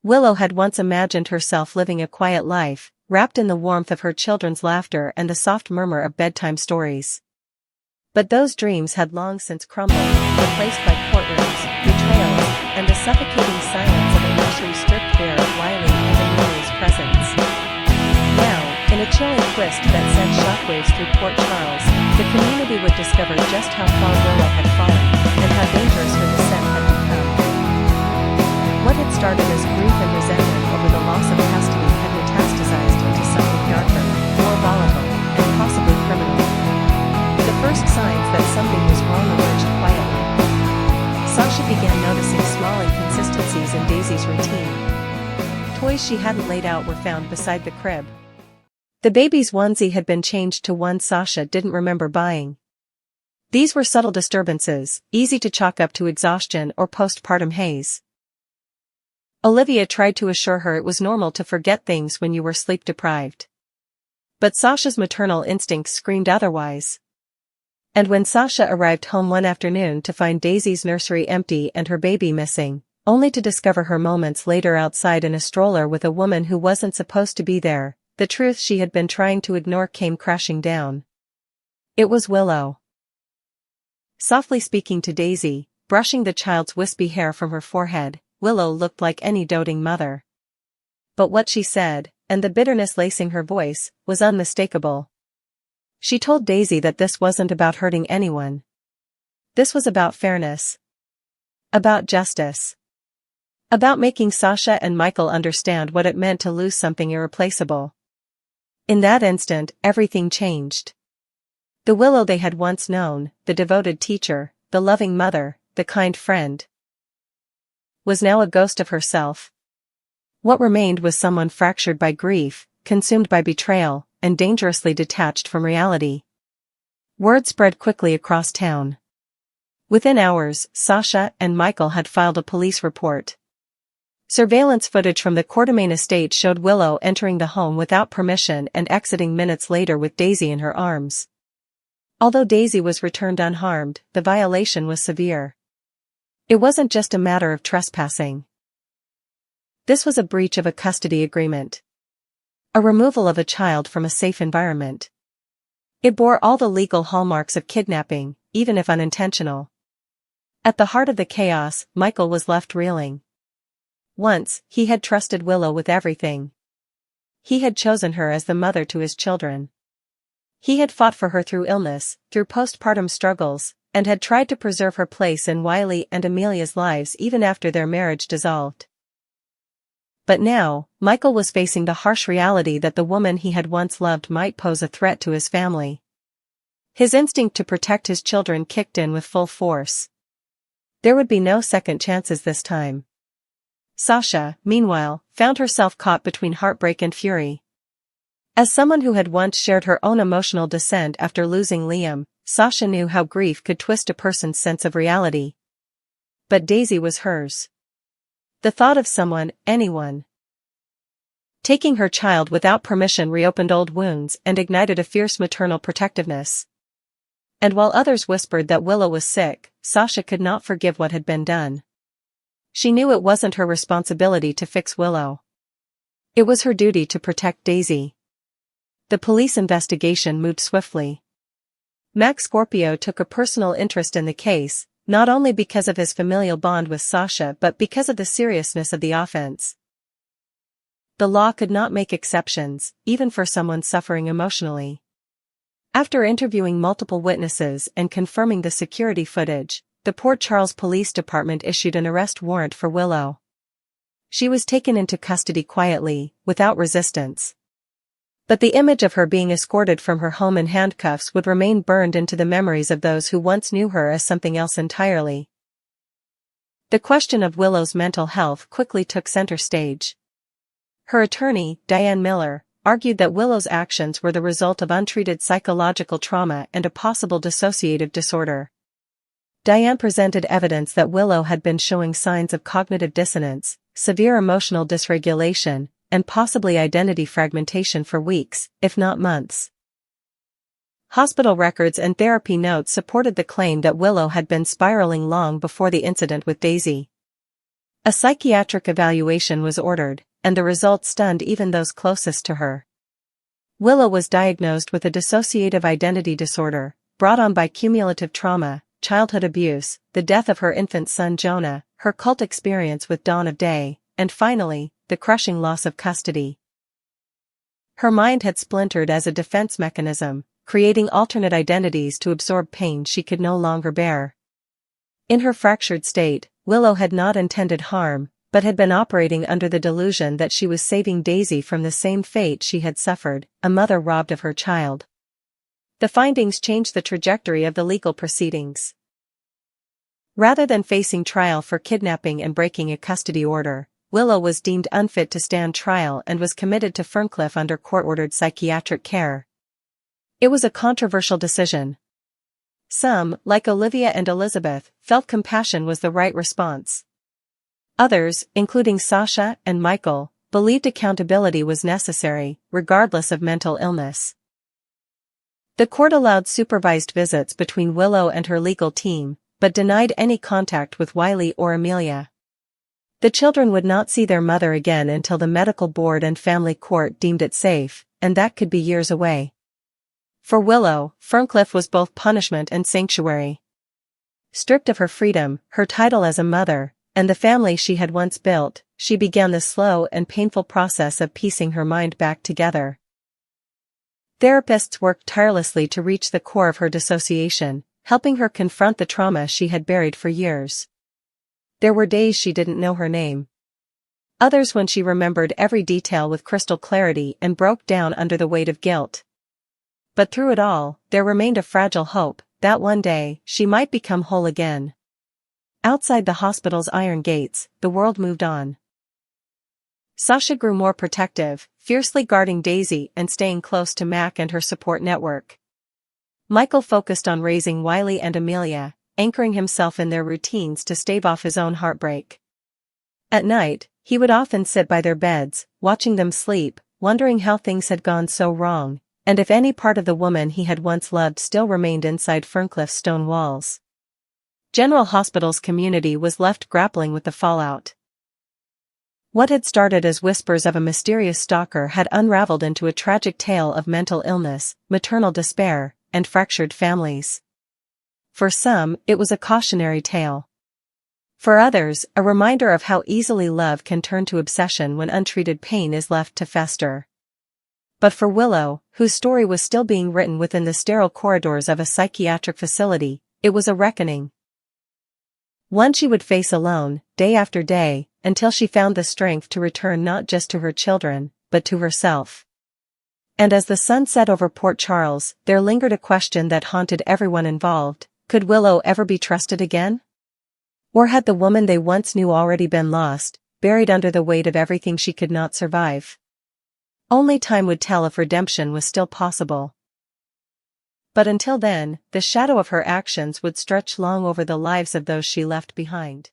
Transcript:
Willow had once imagined herself living a quiet life, wrapped in the warmth of her children's laughter and the soft murmur of bedtime stories. But those dreams had long since crumbled, replaced by courtrooms, betrayals, and the suffocating silence of a nursery stripped bare of Wiley and Amelia's presence. Now, in a chilling twist that sent shockwaves through Port Charles, the community would discover just how far Willow had fallen, and how dangerous her descent had become. What had started as grief and resentment over the loss of custody had metastasized into something darker, more volatile, and possibly criminal. The first signs that something was wrong emerged quietly. Sasha began noticing small inconsistencies in Daisy's routine. Toys she hadn't laid out were found beside the crib. The baby's onesie had been changed to one Sasha didn't remember buying. These were subtle disturbances, easy to chalk up to exhaustion or postpartum haze. Olivia tried to assure her it was normal to forget things when you were sleep-deprived. But Sasha's maternal instincts screamed otherwise. And when Sasha arrived home one afternoon to find Daisy's nursery empty and her baby missing, only to discover her moments later outside in a stroller with a woman who wasn't supposed to be there, the truth she had been trying to ignore came crashing down. It was Willow. Softly speaking to Daisy, brushing the child's wispy hair from her forehead, Willow looked like any doting mother. But what she said, and the bitterness lacing her voice, was unmistakable. She told Daisy that this wasn't about hurting anyone. This was about fairness. About justice. About making Sasha and Michael understand what it meant to lose something irreplaceable. In that instant, everything changed. The Willow they had once known, the devoted teacher, the loving mother, the kind friend, was now a ghost of herself. What remained was someone fractured by grief, consumed by betrayal, and dangerously detached from reality. Word spread quickly across town. Within hours, Sasha and Michael had filed a police report. Surveillance footage from the Quartermain estate showed Willow entering the home without permission and exiting minutes later with Daisy in her arms. Although Daisy was returned unharmed, the violation was severe. It wasn't just a matter of trespassing. This was a breach of a custody agreement. A removal of a child from a safe environment. It bore all the legal hallmarks of kidnapping, even if unintentional. At the heart of the chaos, Michael was left reeling. Once, he had trusted Willow with everything. He had chosen her as the mother to his children. He had fought for her through illness, through postpartum struggles, and had tried to preserve her place in Wiley and Amelia's lives even after their marriage dissolved. But now, Michael was facing the harsh reality that the woman he had once loved might pose a threat to his family. His instinct to protect his children kicked in with full force. There would be no second chances this time. Sasha, meanwhile, found herself caught between heartbreak and fury. As someone who had once shared her own emotional descent after losing Liam, Sasha knew how grief could twist a person's sense of reality. But Daisy was hers. The thought of someone, anyone, taking her child without permission reopened old wounds and ignited a fierce maternal protectiveness. And while others whispered that Willow was sick, Sasha could not forgive what had been done. She knew it wasn't her responsibility to fix Willow. It was her duty to protect Daisy. The police investigation moved swiftly. Max Scorpio took a personal interest in the case, not only because of his familial bond with Sasha but because of the seriousness of the offense. The law could not make exceptions, even for someone suffering emotionally. After interviewing multiple witnesses and confirming the security footage, the Port Charles Police Department issued an arrest warrant for Willow. She was taken into custody quietly, without resistance. But the image of her being escorted from her home in handcuffs would remain burned into the memories of those who once knew her as something else entirely. The question of Willow's mental health quickly took center stage. Her attorney, Diane Miller, argued that Willow's actions were the result of untreated psychological trauma and a possible dissociative disorder. Diane presented evidence that Willow had been showing signs of cognitive dissonance, severe emotional dysregulation, and possibly identity fragmentation for weeks, if not months. Hospital records and therapy notes supported the claim that Willow had been spiraling long before the incident with Daisy. A psychiatric evaluation was ordered, and the results stunned even those closest to her. Willow was diagnosed with a dissociative identity disorder, brought on by cumulative trauma, childhood abuse, the death of her infant son Jonah, her cult experience with Dawn of Day, and finally, the crushing loss of custody. Her mind had splintered as a defense mechanism, creating alternate identities to absorb pain she could no longer bear. In her fractured state, Willow had not intended harm, but had been operating under the delusion that she was saving Daisy from the same fate she had suffered, a mother robbed of her child. The findings changed the trajectory of the legal proceedings. Rather than facing trial for kidnapping and breaking a custody order, Willow was deemed unfit to stand trial and was committed to Ferncliff under court-ordered psychiatric care. It was a controversial decision. Some, like Olivia and Elizabeth, felt compassion was the right response. Others, including Sasha and Michael, believed accountability was necessary, regardless of mental illness. The court allowed supervised visits between Willow and her legal team, but denied any contact with Wiley or Amelia. The children would not see their mother again until the medical board and family court deemed it safe, and that could be years away. For Willow, Ferncliff was both punishment and sanctuary. Stripped of her freedom, her title as a mother, and the family she had once built, she began the slow and painful process of piecing her mind back together. Therapists worked tirelessly to reach the core of her dissociation, helping her confront the trauma she had buried for years. There were days she didn't know her name. Others when she remembered every detail with crystal clarity and broke down under the weight of guilt. But through it all, there remained a fragile hope that one day she might become whole again. Outside the hospital's iron gates, the world moved on. Sasha grew more protective, fiercely guarding Daisy and staying close to Mac and her support network. Michael focused on raising Wiley and Amelia, anchoring himself in their routines to stave off his own heartbreak. At night, he would often sit by their beds, watching them sleep, wondering how things had gone so wrong, and if any part of the woman he had once loved still remained inside Ferncliff's stone walls. General Hospital's community was left grappling with the fallout. What had started as whispers of a mysterious stalker had unraveled into a tragic tale of mental illness, maternal despair, and fractured families. For some, it was a cautionary tale. For others, a reminder of how easily love can turn to obsession when untreated pain is left to fester. But for Willow, whose story was still being written within the sterile corridors of a psychiatric facility, it was a reckoning. One she would face alone, day after day, until she found the strength to return not just to her children, but to herself. And as the sun set over Port Charles, there lingered a question that haunted everyone involved: could Willow ever be trusted again? Or had the woman they once knew already been lost, buried under the weight of everything she could not survive? Only time would tell if redemption was still possible. But until then, the shadow of her actions would stretch long over the lives of those she left behind.